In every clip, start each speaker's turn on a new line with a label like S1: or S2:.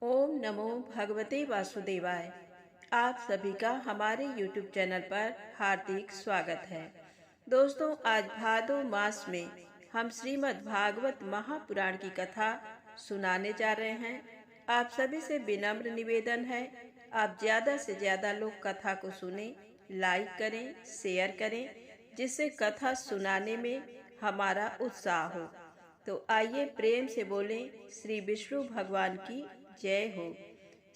S1: ओम नमो भगवते वासुदेवाय। आप सभी का हमारे YouTube चैनल पर हार्दिक स्वागत है। दोस्तों, आज भादो मास में हम श्रीमद् भागवत महापुराण की कथा सुनाने जा रहे हैं। आप सभी से विनम्र निवेदन है, आप ज्यादा से ज्यादा लोग कथा को सुने, लाइक करें, शेयर करें, जिससे कथा सुनाने में हमारा उत्साह हो। तो आइए प्रेम से बोलें, श्री विष्णु भगवान की जय हो,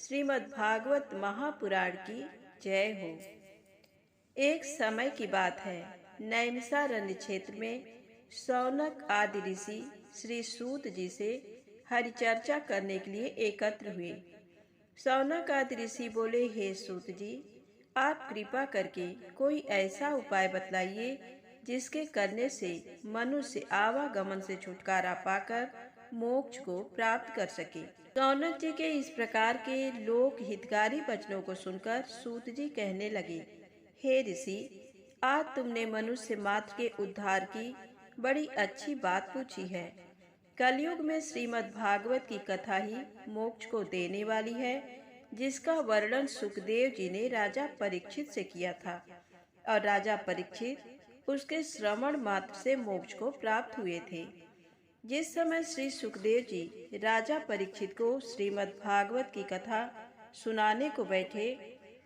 S1: श्रीमद् भागवत महापुराण की जय हो। एक समय की बात है, नैमिषारण्य क्षेत्र में शौनक आदि ऋषि श्री सूत जी से हरिचर्चा करने के लिए एकत्र हुए। शौनक आदि ऋषि बोले, हे सूत जी, आप कृपा करके कोई ऐसा उपाय बतलाइए जिसके करने से मनुष्य आवागमन से छुटकारा पाकर मोक्ष को प्राप्त कर सके। शौनक जी के इस प्रकार के लोक हितकारी वचनों को सुनकर सूत जी कहने लगे, हे ऋषि, आज तुमने मनुष्य मात्र के उद्धार की बड़ी अच्छी बात पूछी है। कलयुग में श्रीमद् भागवत की कथा ही मोक्ष को देने वाली है, जिसका वर्णन सुखदेव जी ने राजा परीक्षित से किया था, और राजा परीक्षित उसके श्रवण मात्र से मोक्ष को प्राप्त हुए थे। जिस समय श्री सुखदेव जी राजा परीक्षित को श्रीमद् भागवत की कथा सुनाने को बैठे,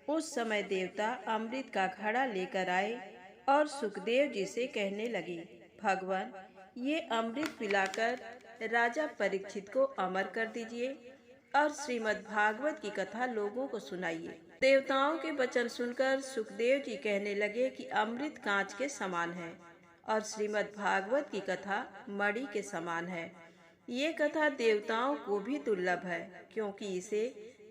S1: उस समय देवता अमृत का घड़ा लेकर आए और सुखदेव जी से कहने लगे, भगवान, ये अमृत पिलाकर राजा परीक्षित को अमर कर दीजिए और श्रीमद् भागवत की कथा लोगों को सुनाइए। देवताओं के वचन सुनकर सुखदेव जी कहने लगे कि अमृत कांच के समान है और श्रीमद् भागवत की कथा मणि के समान है। ये कथा देवताओं को भी दुर्लभ है, क्योंकि इसे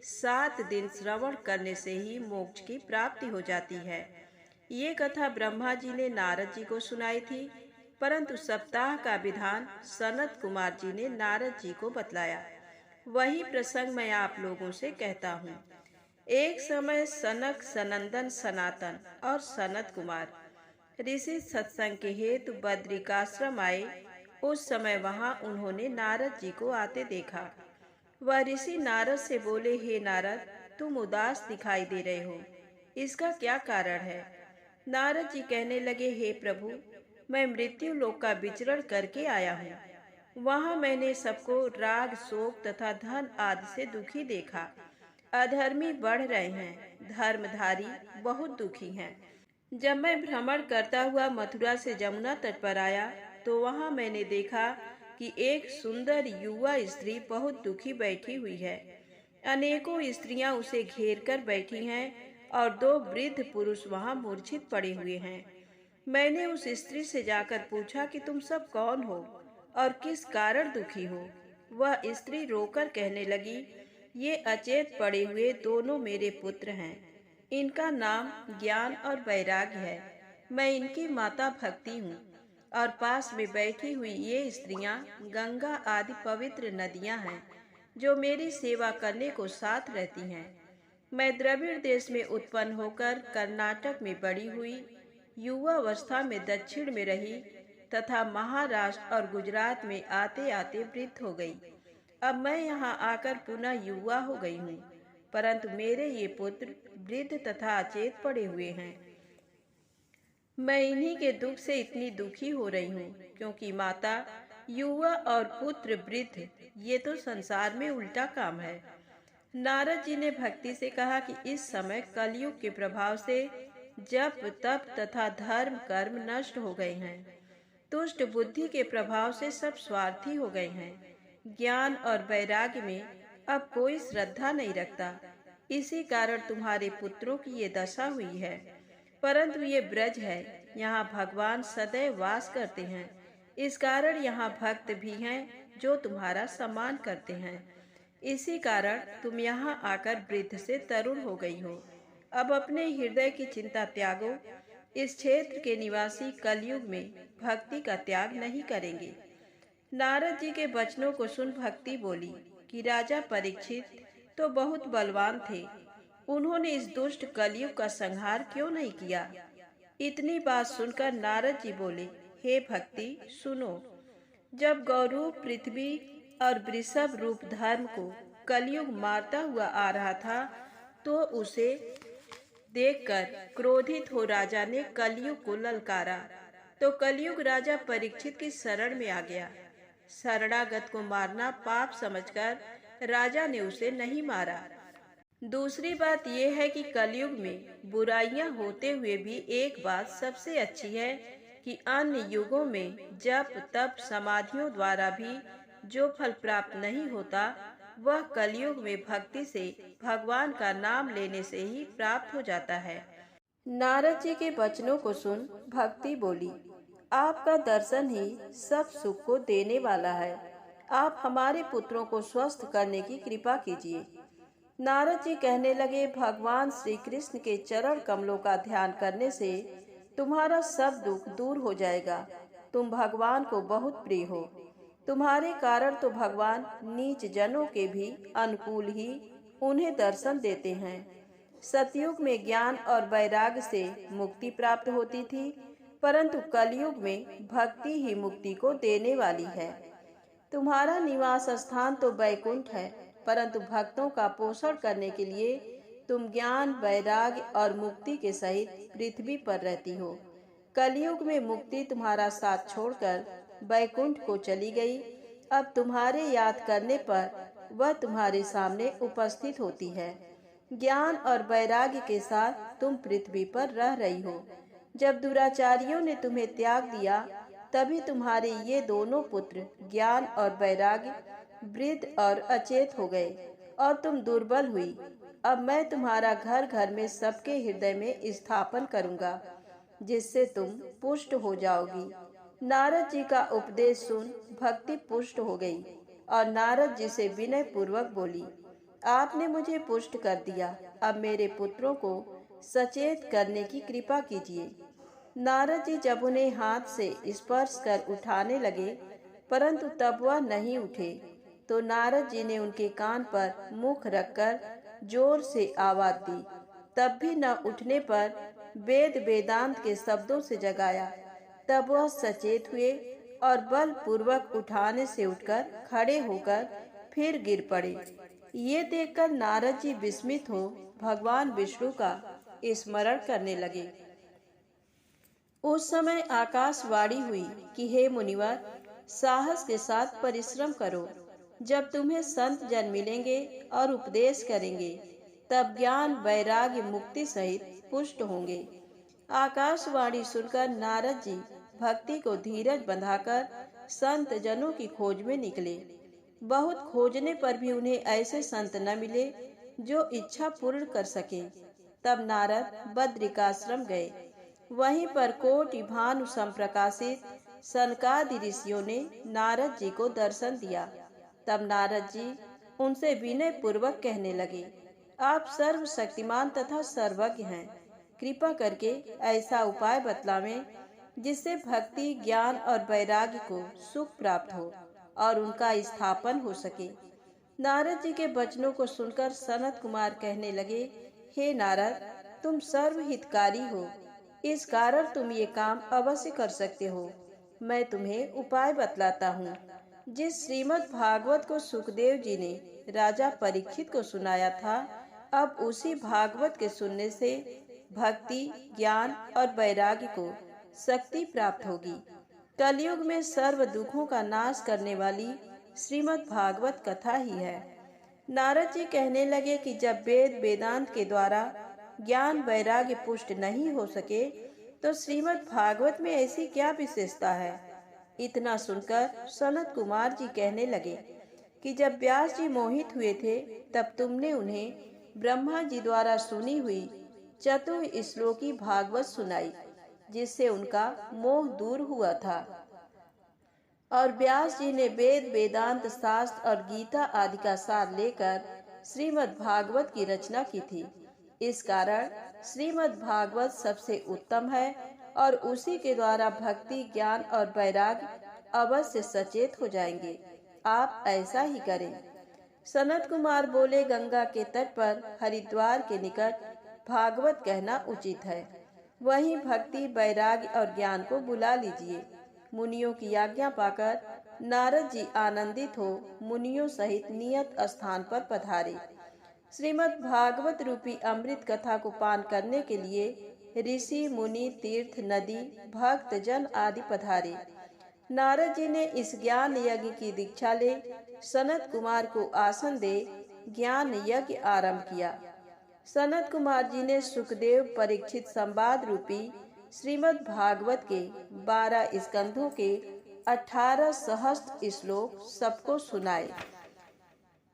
S1: 7 दिन श्रवण करने से ही मोक्ष की प्राप्ति हो जाती है। ये कथा ब्रह्मा जी ने नारद जी को सुनाई थी, परंतु सप्ताह का विधान सनत कुमार जी ने नारद जी को बतलाया। वही प्रसंग मैं आप लोगों से कहता हूँ। एक समय सनक, सनंदन, सनातन और सनत कुमार ऋषि सत्संग के हेतु बद्रिकाश्रम आए। उस समय वहां उन्होंने नारद जी को आते देखा। वह ऋषि नारद से बोले, हे नारद, तुम उदास दिखाई दे रहे हो, इसका क्या कारण है? नारद जी कहने लगे, हे प्रभु, मैं मृत्यु लोक का विचरण करके आया हूँ। वहां मैंने सबको राग, शोक तथा धन आदि से दुखी देखा। अधर्मी बढ़ रहे हैं, धर्मधारी बहुत दुखी हैं। जब मैं भ्रमण करता हुआ मथुरा से जमुना तट पर आया, तो वहां मैंने देखा कि एक सुंदर युवा स्त्री बहुत दुखी बैठी हुई है। अनेकों स्त्रियां उसे घेर कर बैठी हैं और 2 वृद्ध पुरुष वहां मूर्छित पड़े हुए हैं। मैंने उस स्त्री से जाकर पूछा कि तुम सब कौन हो और किस कारण दुखी हो। वह स्त्री रोकर कहने लगी, ये अचेत पड़े हुए दोनों मेरे पुत्र हैं। इनका नाम ज्ञान और वैराग्य है। मैं इनकी माता भक्ति हूँ और पास में बैठी हुई ये स्त्रियां गंगा आदि पवित्र नदियां हैं, जो मेरी सेवा करने को साथ रहती हैं। मैं द्रविड़ देश में उत्पन्न होकर कर्नाटक में बड़ी हुई, युवावस्था में दक्षिण में रही तथा महाराष्ट्र और गुजरात में आते आते वृद्ध हो गई। अब मैं यहाँ आकर पुनः युवा हो गई हूँ, परंतु मेरे ये पुत्र वृद्ध तथा अचेत पड़े हुए हैं। मैं इन्हीं के दुख से इतनी दुखी हो रही हूँ, क्योंकि माता युवा और पुत्र वृद्ध, ये तो संसार में उल्टा काम है। नारद जी ने भक्ति से कहा कि इस समय कलयुग के प्रभाव से जप, तप तथा धर्म कर्म नष्ट हो गए हैं। दुष्ट बुद्धि के प्रभाव से सब स्वार्थी हो गए हैं। ज्ञान और वैराग्य में अब कोई श्रद्धा नहीं रखता। इसी कारण तुम्हारे पुत्रों की ये दशा हुई है। परंतु ये ब्रज है, यहाँ भगवान सदैव वास करते हैं। इस कारण यहाँ भक्त भी हैं जो तुम्हारा सम्मान करते हैं। इसी कारण तुम यहाँ आकर वृद्ध से तरुण हो गई हो। अब अपने हृदय की चिंता त्यागो। इस क्षेत्र के निवासी कलयुग में भक्ति का त्याग नहीं करेंगे। नारद जी के वचनों को सुन भक्ति बोली कि राजा परीक्षित तो बहुत बलवान थे, उन्होंने इस दुष्ट कलयुग का संहार क्यों नहीं किया? इतनी बात सुनकर नारद जी बोले, हे भक्ति, सुनो। जब गौरूप पृथ्वी और वृषभ रूप धर्म को कलयुग मारता हुआ आ रहा था, तो उसे देखकर क्रोधित हो राजा ने कलयुग को ललकारा। तो कलयुग राजा परीक्षित की शरण में आ गया। शरणागत को मारना पाप समझकर राजा ने उसे नहीं मारा। दूसरी बात यह है कि कलयुग में बुराइयां होते हुए भी एक बात सबसे अच्छी है कि अन्य युगों में जप तप समाधियों द्वारा भी जो फल प्राप्त नहीं होता, वह कलयुग में भक्ति से भगवान का नाम लेने से ही प्राप्त हो जाता है। नारद जी के वचनों को सुन भक्ति बोली, आपका दर्शन ही सब सुख को देने वाला है। आप हमारे पुत्रों को स्वस्थ करने की कृपा कीजिए। नारद जी कहने लगे, भगवान श्री कृष्ण के चरण कमलों का ध्यान करने से तुम्हारा सब दुख दूर हो जाएगा। तुम भगवान को बहुत प्रिय हो। तुम्हारे कारण तो भगवान नीच जनों के भी अनुकूल ही उन्हें दर्शन देते हैं। सतयुग में ज्ञान और वैराग्य से मुक्ति प्राप्त होती थी, परंतु कलयुग में भक्ति ही मुक्ति को देने वाली है। तुम्हारा निवास स्थान तो वैकुंठ है, परंतु भक्तों का पोषण करने के लिए तुम ज्ञान वैराग्य और मुक्ति के सहित पृथ्वी पर रहती हो। कलयुग में मुक्ति तुम्हारा साथ छोड़कर वैकुंठ को चली गई। अब तुम्हारे याद करने पर वह तुम्हारे सामने उपस्थित होती है। ज्ञान और वैराग्य के साथ तुम पृथ्वी पर रह रही हो। जब दुराचारियों ने तुम्हें त्याग दिया, तभी तुम्हारे ये दोनों पुत्र ज्ञान और वैराग्य वृद्ध और अचेत हो गए और तुम दुर्बल हुई। अब मैं तुम्हारा घर घर में सबके हृदय में स्थापन करूंगा, जिससे तुम पुष्ट हो जाओगी। नारद जी का उपदेश सुन भक्ति पुष्ट हो गई और नारद जी से विनय पूर्वक बोली, आपने मुझे पुष्ट कर दिया, अब मेरे पुत्रों को सचेत करने की कृपा कीजिए। नारद जी जब उन्हें हाथ से स्पर्श कर उठाने लगे, परंतु तब वह नहीं उठे, तो नारद जी ने उनके कान पर मुख रखकर जोर से आवाज दी। तब भी न उठने पर वेद वेदांत के शब्दों से जगाया। तब वह सचेत हुए और बल पूर्वक उठाने से उठकर खड़े होकर फिर गिर पड़े। ये देखकर नारद जी विस्मित हो भगवान विष्णु का स्मरण करने लगे। उस समय आकाशवाणी हुई कि हे मुनिवर, साहस के साथ परिश्रम करो। जब तुम्हें संत जन मिलेंगे और उपदेश करेंगे, तब ज्ञान वैराग्य मुक्ति सहित पुष्ट होंगे। आकाशवाणी सुनकर नारद जी भक्ति को धीरज बंधाकर संत जनों की खोज में निकले। बहुत खोजने पर भी उन्हें ऐसे संत न मिले जो इच्छा पूर्ण कर सके। तब नारद बद्रिकाश्रम गए। वहीं पर कोटि भानु संप्रकाशित सनकादि ऋषियों ने नारद जी को दर्शन दिया। तब नारद जी उनसे विनय पूर्वक कहने लगे, आप सर्वशक्तिमान तथा सर्वज्ञ हैं। कृपा करके ऐसा उपाय बतलावें जिससे भक्ति ज्ञान और वैराग्य को सुख प्राप्त हो और उनका स्थापन हो सके। नारद जी के वचनों को सुनकर सनत कुमार कहने लगे, हे नारद, तुम सर्वहितकारी हो, इस कारण तुम ये काम अवश्य कर सकते हो। मैं तुम्हें उपाय बतलाता हूँ। जिस श्रीमद् भागवत को सुखदेव जी ने राजा परीक्षित को सुनाया था, अब उसी भागवत के सुनने से भक्ति ज्ञान और वैराग्य को शक्ति प्राप्त होगी। कलयुग में सर्व दुखों का नाश करने वाली श्रीमद् भागवत कथा ही है। नारद जी कहने लगे कि जब वेद वेदांत के द्वारा ज्ञान वैराग्य पुष्ट नहीं हो सके, तो श्रीमद् भागवत में ऐसी क्या विशेषता है। इतना सुनकर सनत कुमार जी कहने लगे कि जब व्यास जी मोहित हुए थे, तब तुमने उन्हें ब्रह्मा जी द्वारा सुनी हुई चतुर श्लोकी भागवत सुनाई, जिससे उनका मोह दूर हुआ था। और व्यास जी ने वेद वेदांत शास्त्र और गीता आदि का सार लेकर श्रीमद् भागवत की रचना की थी। इस कारण श्रीमद् भागवत सबसे उत्तम है और उसी के द्वारा भक्ति ज्ञान और वैराग्य अवश्य सचेत हो जाएंगे। आप ऐसा ही करें। सनत कुमार बोले, गंगा के तट पर हरिद्वार के निकट भागवत कहना उचित है। वहीं भक्ति वैराग्य और ज्ञान को बुला लीजिए। मुनियों की आज्ञा पाकर नारद जी आनंदित हो मुनियों सहित नियत स्थान पर पधारे। श्रीमद् भागवत रूपी अमृत कथा को पान करने के लिए ऋषि मुनि तीर्थ नदी भक्त जन आदि पधारे। नारद जी ने इस ज्ञान यज्ञ की दीक्षा ले सनत कुमार को आसन दे ज्ञान यज्ञ आरंभ किया। सनत कुमार जी ने सुखदेव परीक्षित संवाद रूपी श्रीमद् भागवत के 12 स्कंधों के 18 सहस्त्र श्लोक सबको सुनाए।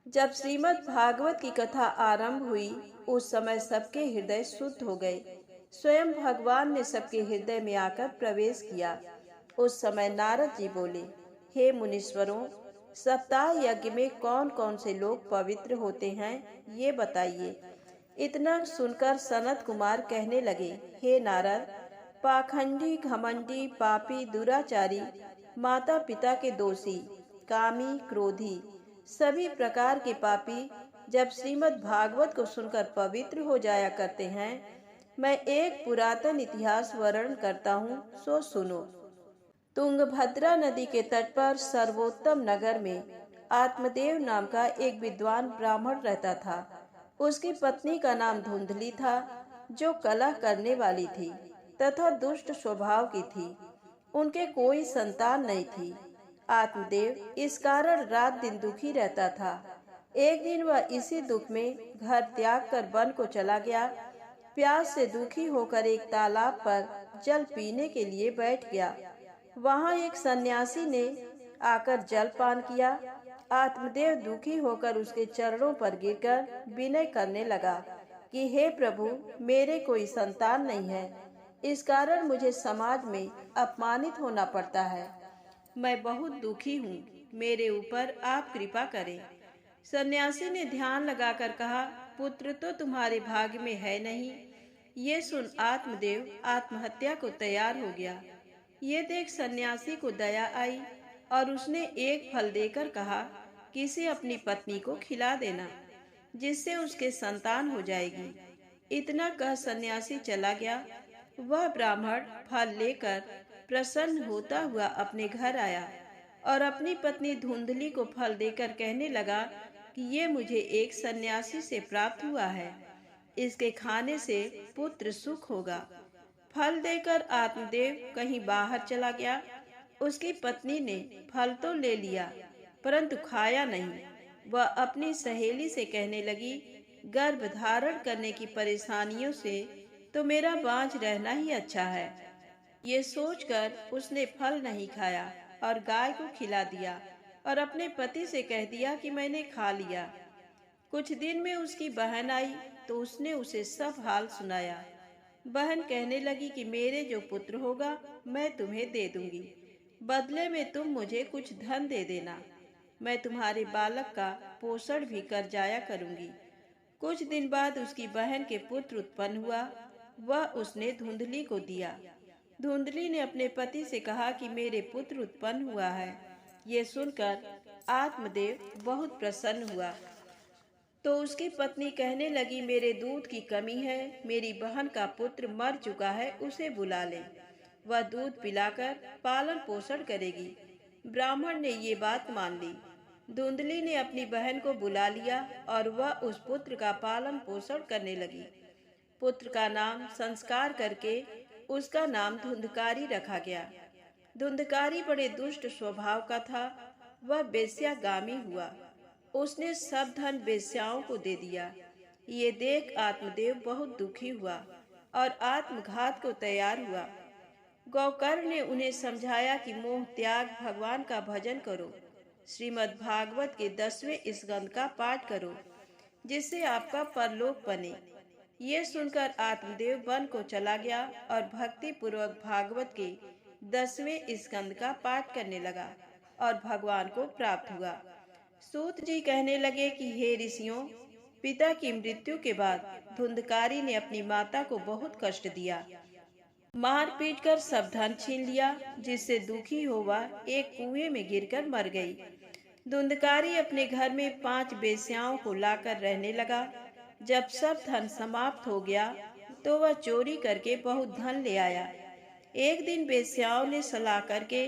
S1: जब श्रीमद् भागवत की कथा आरंभ हुई उस समय सबके हृदय शुद्ध हो गए। स्वयं भगवान ने सबके हृदय में आकर प्रवेश किया। उस समय नारद जी बोले, हे मुनीश्वरों, सप्ताह यज्ञ में कौन कौन से लोग पवित्र होते हैं ये बताइए। इतना सुनकर सनत कुमार कहने लगे, हे नारद, पाखंडी, घमंडी, पापी, दुराचारी, माता पिता के दोषी, कामी, क्रोधी, सभी प्रकार के पापी जब श्रीमद् भागवत को सुनकर पवित्र हो जाया करते हैं। मैं एक पुरातन इतिहास वर्णन करता हूँ, सो सुनो। तुंगभद्रा नदी के तट पर सर्वोत्तम नगर में आत्मदेव नाम का एक विद्वान ब्राह्मण रहता था। उसकी पत्नी का नाम धुंधली था, जो कलह करने वाली थी तथा दुष्ट स्वभाव की थी। उनके कोई संतान नहीं थी। आत्मदेव इस कारण रात दिन दुखी रहता था। एक दिन वह इसी दुख में घर त्याग कर वन को चला गया। प्यास से दुखी होकर एक तालाब पर जल पीने के लिए बैठ गया। वहां एक सन्यासी ने आकर जल पान किया। आत्मदेव दुखी होकर उसके चरणों पर गिरकर विनय करने लगा कि हे प्रभु, मेरे कोई संतान नहीं है, इस कारण मुझे समाज में अपमानित होना पड़ता है। मैं बहुत दुखी हूँ, मेरे ऊपर आप कृपा करें। सन्यासी ने ध्यान लगाकर कहा, पुत्र तो तुम्हारे भाग्य में है नहीं। ये सुन आत्मदेव आत्महत्या को तैयार हो गया। ये देख सन्यासी को दया आई और उसने एक फल देकर कहा कि इसे अपनी पत्नी को खिला देना, जिससे उसके संतान हो जाएगी। इतना कह सन्यासी चला गया। वह ब्राह्मण फल लेकर प्रसन्न होता हुआ अपने घर आया और अपनी पत्नी धुंधली को फल देकर कहने लगा कि ये मुझे एक सन्यासी से प्राप्त हुआ है, इसके खाने से पुत्र सुख होगा। फल देकर आत्मदेव कहीं बाहर चला गया। उसकी पत्नी ने फल तो ले लिया परंतु खाया नहीं। वह अपनी सहेली से कहने लगी, गर्भ धारण करने की परेशानियों से तो मेरा बांझ रहना ही अच्छा है। ये सोचकर उसने फल नहीं खाया और गाय को खिला दिया और अपने पति से कह दिया कि मैंने खा लिया। कुछ दिन में उसकी बहन आई तो उसने उसे सब हाल सुनाया। बहन कहने लगी कि मेरे जो पुत्र होगा मैं तुम्हें दे दूंगी, बदले में तुम मुझे कुछ धन दे देना। मैं तुम्हारे बालक का पोषण भी कर जाया करूंगी। कुछ दिन बाद उसकी बहन के पुत्र उत्पन्न हुआ। वह उसने धुंधली को दिया। धुंधली ने अपने पति से कहा कि मेरे पुत्र उत्पन्न हुआ है। ये सुनकर आत्मदेव बहुत प्रसन्न हुआ। तो उसकी पत्नी कहने लगी, मेरे दूध की कमी है, मेरी बहन का पुत्र मर चुका है, उसे बुला ले, वह दूध पिलाकर पालन पोषण करेगी। ब्राह्मण ने ये बात मान ली। धुंधली ने अपनी बहन को बुला लिया और वह उस पुत्र का पालन पोषण करने लगी। पुत्र का नाम संस्कार करके उसका नाम धुंधकारी रखा गया। धुंधकारी बड़े दुष्ट स्वभाव का था। वह बेश्यागामी हुआ। उसने सब धन बेश्याओं को दे दिया। ये देख आत्मदेव बहुत दुखी हुआ और आत्मघात को तैयार हुआ। गौकर्ण ने उन्हें समझाया कि मोह त्याग भगवान का भजन करो, श्रीमद् भागवत के 10वें स्कंद का पाठ करो, जिससे आपका परलोक बने। ये सुनकर आत्मदेव वन को चला गया और भक्ति पूर्वक भागवत के 10वें स्कंद का पाठ करने लगा और भगवान को प्राप्त हुआ। सूत जी कहने लगे कि हे ऋषियों, पिता की मृत्यु के बाद धुंधकारी ने अपनी माता को बहुत कष्ट दिया। मार पीट कर सब धन छीन लिया, जिससे दुखी हो वह एक कुएं में गिरकर मर गई। धुंधकारी अपने घर में 5 बेश्याओं को लाकर रहने लगा। जब सब धन समाप्त हो गया तो वह चोरी करके बहुत धन ले आया। एक दिन बेश्याओं ने सलाह करके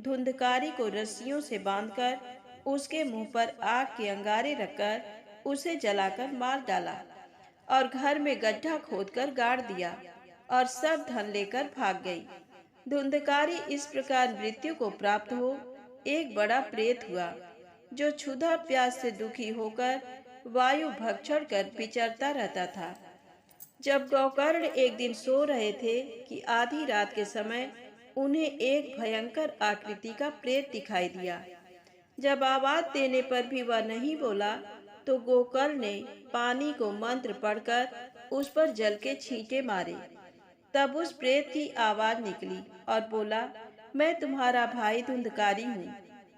S1: धुंधकारी को रस्सियों से बांधकर उसके मुंह पर आग के अंगारे रखकर उसे जलाकर मार डाला और घर में गड्ढा खोदकर गाड़ दिया और सब धन लेकर भाग गई। धुंधकारी इस प्रकार मृत्यु को प्राप्त हो एक बड़ा प्रेत हुआ, जो क्षुधा प्यास से दुखी होकर वायु भक्षण कर विचरता रहता था। जब गोकर्ण एक दिन सो रहे थे कि आधी रात के समय उन्हें एक भयंकर आकृति का प्रेत दिखाई दिया। जब आवाज देने पर भी वह नहीं बोला तो गोकर्ण ने पानी को मंत्र पढ़कर उस पर जल के छींटे मारे। तब उस प्रेत की आवाज निकली और बोला, मैं तुम्हारा भाई धुंधकारी हूँ।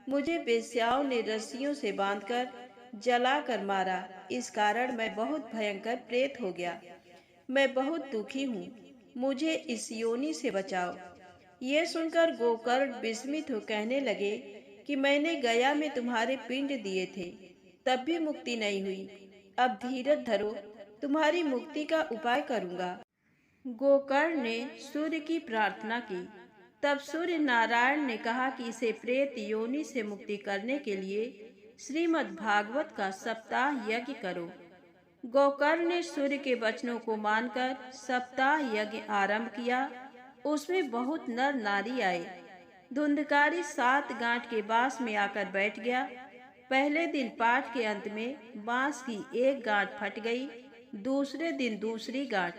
S1: मुझे वेश्याओं ने रस्सियों से बांधकर जला कर मारा, इस कारण मैं बहुत भयंकर प्रेत हो गया। मैं बहुत दुखी हूँ, मुझे इस योनि से बचाओ। ये सुनकर गोकर्ण विस्मित हो कहने लगे कि मैंने गया में तुम्हारे पिंड दिए थे, तब भी मुक्ति नहीं हुई। अब धीरज धरो, तुम्हारी मुक्ति का उपाय करूँगा। गोकर्ण ने सूर्य की प्रार्थना की। तब सूर्य नारायण ने कहा कि इसे प्रेत योनि से मुक्ति करने के लिए श्रीमद् भागवत का सप्ताह यज्ञ करो। गोकर्ण ने सूर्य के वचनों को मानकर सप्ताह यज्ञ आरंभ किया। उसमें बहुत नर नारी आए। धुंधकारी 7 गांठ के बांस में आकर बैठ गया। पहले दिन पाठ के अंत में बांस की एक गांठ फट गई, दूसरे दिन दूसरी गांठ,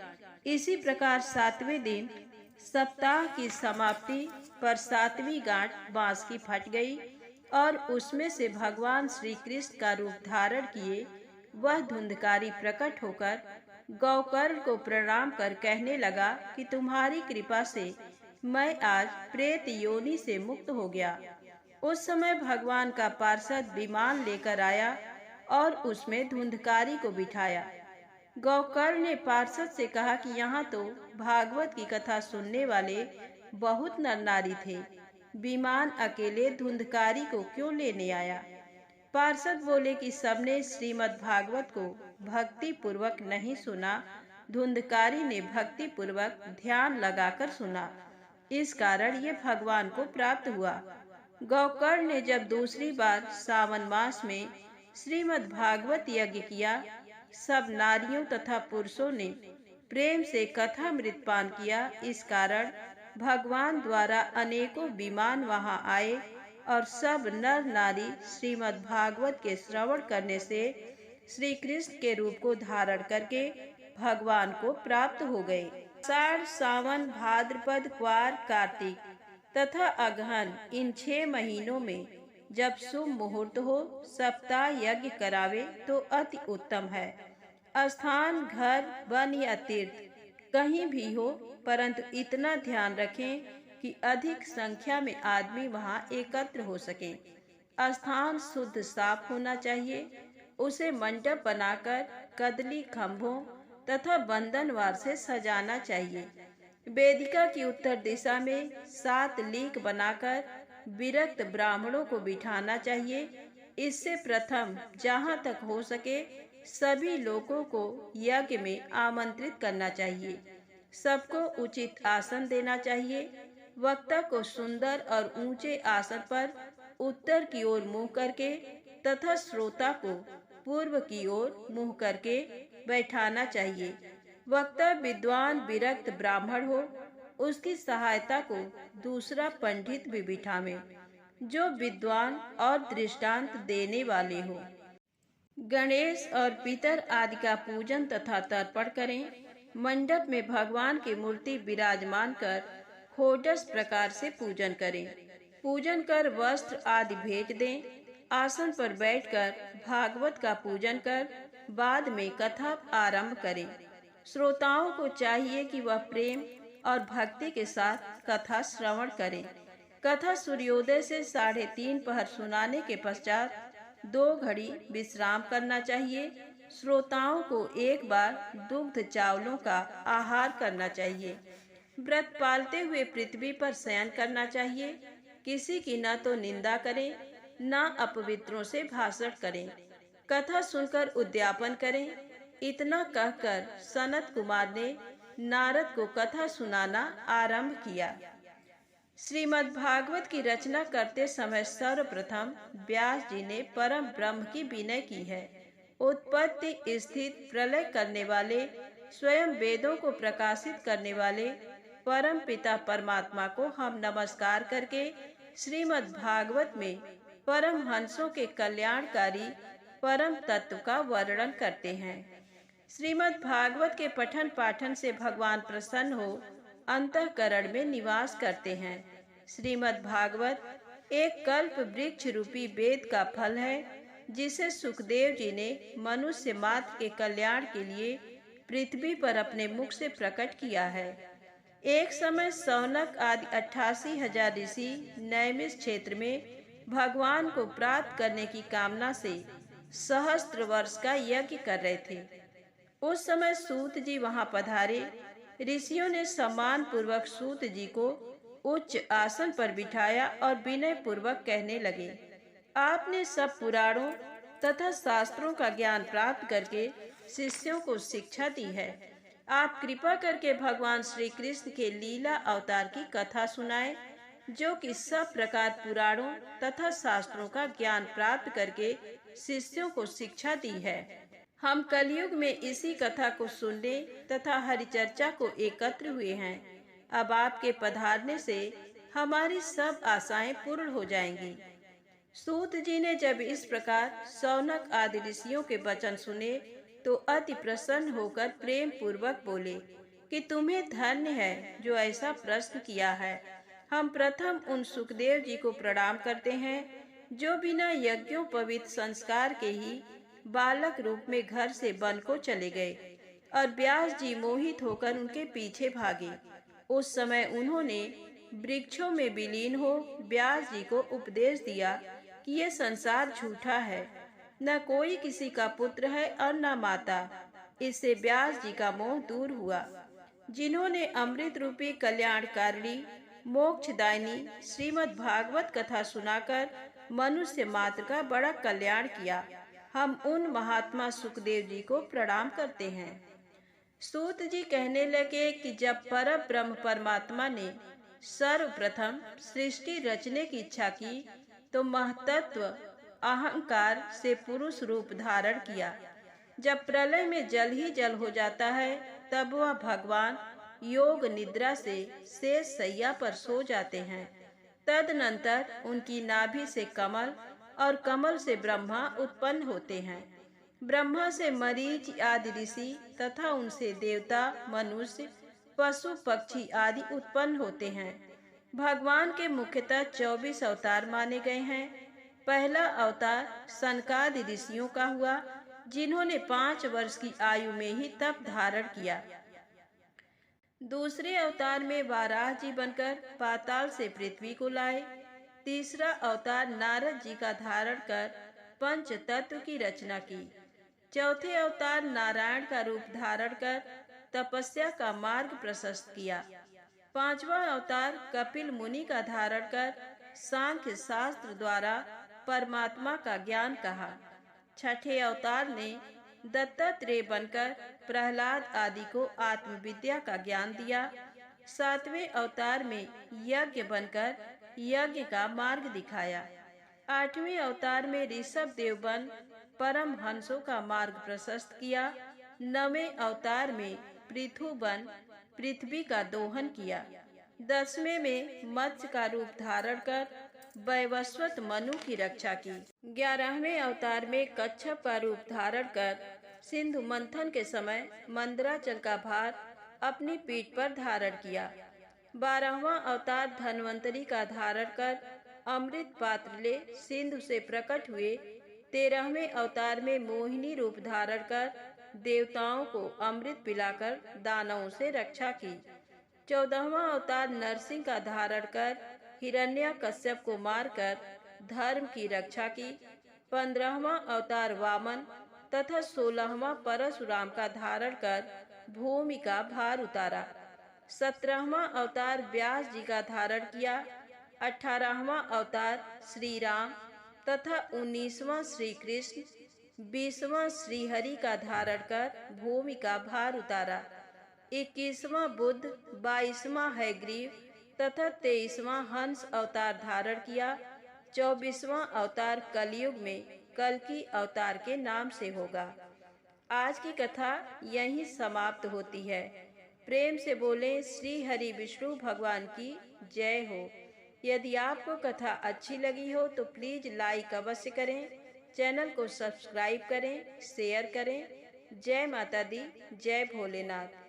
S1: इसी प्रकार 7वें दिन सप्ताह की समाप्ति पर 7वीं गांठ बांस की फट गई और उसमें से भगवान श्री कृष्ण का रूप धारण किए वह धुंधकारी प्रकट होकर गोकर्ण को प्रणाम कर कहने लगा कि तुम्हारी कृपा से मैं आज प्रेत योनि से मुक्त हो गया। उस समय भगवान का पार्षद विमान लेकर आया और उसमें धुंधकारी को बिठाया। गोकर्ण ने पार्षद से कहा कि यहाँ तो भागवत की कथा सुनने वाले बहुत नर नारी थे, विमान अकेले धुंधकारी को क्यों लेने आया? पार्षद बोले कि सबने श्रीमद् भागवत को भक्ति पूर्वक नहीं सुना, धुंधकारी ने भक्ति पूर्वक ध्यान लगाकर सुना, इस कारण ये भगवान को प्राप्त हुआ। गोकर्ण ने जब दूसरी बार सावन मास में श्रीमद् भागवत यज्ञ किया, सब नारियों तथा पुरुषों ने प्रेम से कथा मृतपान किया, इस कारण भगवान द्वारा अनेकों विमान वहां आए और सब नर नारी श्रीमद् भागवत के श्रवण करने से श्री कृष्ण के रूप को धारण करके भगवान को प्राप्त हो गए। आषाढ़, सावन, भाद्रपद, क्वार, कार्तिक तथा अगहन इन 6 महीनों में जब शुभ मुहूर्त हो सप्ताह यज्ञ करावे तो अति उत्तम है। स्थान घर, वन या तीर्थ कहीं भी हो, परंतु इतना ध्यान रखें कि अधिक संख्या में आदमी वहां एकत्र हो सके। स्थान शुद्ध साफ होना चाहिए। उसे मंडप बनाकर कदली खंभों तथा बंधनवार से सजाना चाहिए। वेदिका की उत्तर दिशा में 7 लीक बनाकर विरक्त ब्राह्मणों को बिठाना चाहिए। इससे प्रथम जहाँ तक हो सके सभी लोगों को यज्ञ में आमंत्रित करना चाहिए। सबको उचित आसन देना चाहिए। वक्ता को सुंदर और ऊंचे आसन पर उत्तर की ओर मुंह करके तथा श्रोता को पूर्व की ओर मुंह करके बैठाना चाहिए। वक्ता विद्वान विरक्त ब्राह्मण हो, उसकी सहायता को दूसरा पंडित भी बिठावे जो विद्वान और दृष्टांत देने वाले हो। गणेश और पितर आदि का पूजन तथा तर्पण करें। मंडप में भगवान की मूर्ति विराजमान कर षोडश प्रकार से पूजन करें। पूजन कर वस्त्र आदि भेज दें। आसन पर बैठकर भागवत का पूजन कर बाद में कथा आरंभ करें। श्रोताओं को चाहिए कि वह प्रेम और भक्ति के साथ कथा श्रवण करें। कथा सूर्योदय से 3:30 पहर सुनाने के पश्चात 2 घड़ी विश्राम करना चाहिए। श्रोताओं को एक बार दुग्ध चावलों का आहार करना चाहिए। व्रत पालते हुए पृथ्वी पर शयन करना चाहिए। किसी की न तो निंदा करें, न अपवित्रों से भाषण करें। कथा सुनकर उद्यापन करें। इतना कहकर सनत कुमार ने नारद को कथा सुनाना आरंभ किया। श्रीमद् भागवत की रचना करते समय सर्वप्रथम व्यास जी ने परम ब्रह्म की विनय की है। उत्पत्ति स्थिति प्रलय करने वाले, स्वयं वेदों को प्रकाशित करने वाले परम पिता परमात्मा को हम नमस्कार करके श्रीमद् भागवत में परम हंसों के कल्याणकारी परम तत्व का वर्णन करते हैं। श्रीमद् भागवत के पठन पाठन से भगवान प्रसन्न हो अंतःकरण में निवास करते हैं। श्रीमद् भागवत एक कल्प वृक्ष रूपी वेद का फल है, जिसे सुखदेव जी ने मनुष्य मात्र के कल्याण के लिए पृथ्वी पर अपने मुख से प्रकट किया है। एक समय सौनक आदि 88,000 ऋषि नैमिष क्षेत्र में भगवान को प्राप्त करने की कामना से सहस्त्र वर्ष का यज्ञ कर रहे थे। उस समय सूत जी वहां पधारे। ऋषियों ने सम्मान पूर्वक सूत जी को उच्च आसन पर बिठाया और विनय पूर्वक कहने लगे, आपने सब पुराणों तथा शास्त्रों का ज्ञान प्राप्त करके शिष्यों को शिक्षा दी है। आप कृपा करके भगवान श्री कृष्ण के लीला अवतार की कथा सुनाएं, जो कि सब प्रकार पुराणों तथा शास्त्रों का ज्ञान प्राप्त करके शिष्यों को शिक्षा दी है। हम कलयुग में इसी कथा को सुनने तथा हरिचर्चा को एकत्र हुए हैं। अब आपके पधारने से हमारी सब आशाएं पूर्ण हो जाएंगी। सूत जी ने जब इस प्रकार सौनक आदि ऋषियों के वचन सुने तो अति प्रसन्न होकर प्रेम पूर्वक बोले कि तुम्हें धन्य है जो ऐसा प्रश्न किया है। हम प्रथम उन सुखदेव जी को प्रणाम करते हैं, जो बिना यज्ञोपवीत संस्कार के ही बालक रूप में घर से वन को चले गए और व्यास जी मोहित होकर उनके पीछे भागे। उस समय उन्होंने वृक्षों में विलीन हो व्यास जी को उपदेश दिया कि ये संसार झूठा है, न कोई किसी का पुत्र है और न माता। इससे व्यास जी का मोह दूर हुआ। जिन्होंने अमृत रूपी कल्याणकारिणी मोक्षदायिनी श्रीमद् भागवत कथा सुनाकर मनुष्य मात्र का बड़ा कल्याण किया, हम उन महात्मा सुखदेव जी को प्रणाम करते हैं। सूत जी कहने लगे कि जब पर ब्रह्म परमात्मा ने सर्वप्रथम सृष्टि रचने की इच्छा की तो महतत्व अहंकार से पुरुष रूप धारण किया। जब प्रलय में जल ही जल हो जाता है, तब वह भगवान योग निद्रा से शेष सैया पर सो जाते हैं। तदनंतर उनकी नाभि से कमल और कमल से ब्रह्मा उत्पन्न होते हैं। ब्रह्मा से मरीच आदि ऋषि तथा उनसे देवता, मनुष्य, पशु, पक्षी आदि उत्पन्न होते हैं। भगवान के मुख्यतः 24 अवतार माने गए हैं। पहला अवतार सनकादि ऋषियों का हुआ, जिन्होंने 5 वर्ष की आयु में ही तप धारण किया। दूसरे अवतार में वाराह जी बनकर पाताल से पृथ्वी को लाए। तीसरा अवतार नारद जी का धारण कर पंच तत्व की रचना की। चौथे अवतार नारायण का रूप धारण कर तपस्या का मार्ग प्रशस्त किया। पांचवा अवतार कपिल मुनि का धारण कर सांख्य शास्त्र द्वारा परमात्मा का ज्ञान कहा। छठे अवतार ने दत्तात्रेय बनकर प्रहलाद आदि को आत्मविद्या का ज्ञान दिया। सातवें अवतार में यज्ञ बनकर यज्ञ का मार्ग दिखाया। आठवें अवतार में ऋषभ देव बन परम हंसों का मार्ग प्रशस्त किया। नवें अवतार में पृथु बन पृथ्वी का दोहन किया। 10वें में मत्स्य का रूप धारण कर वैवस्वत मनु की रक्षा की। 11वें अवतार में कच्छप का रूप धारण कर सिंधु मंथन के समय मंदराचल का भार अपनी पीठ पर धारण किया। 12वां अवतार धन्वंतरी का धारण कर अमृत पात्र ले सिंधु से प्रकट हुए। 13वें अवतार में मोहिनी रूप धारण कर देवताओं को अमृत पिलाकर दानवों से रक्षा की। 14वां अवतार नरसिंह का धारण कर हिरण्यकश्यप को मारकर धर्म की रक्षा की। 15वां अवतार वामन तथा 16वां परशुराम का धारण कर भूमि का भार उतारा। 17वां अवतार व्यास जी का धारण किया। 18वां अवतार श्री राम तथा 19वां श्री कृष्ण, 20वां श्री हरि का धारण कर भूमि का भार उतारा। 21वां बुद्ध, 22वां हैग्रीव, तथा 23वां हंस अवतार धारण किया। 24वां अवतार कलयुग में कल्कि अवतार के नाम से होगा। आज की कथा यहीं समाप्त होती है। प्रेम से बोलें श्री हरि विष्णु भगवान की जय हो। यदि आपको कथा अच्छी लगी हो तो प्लीज लाइक अवश्य करें, चैनल को सब्सक्राइब करें, शेयर करें। जय माता दी, जय भोलेनाथ।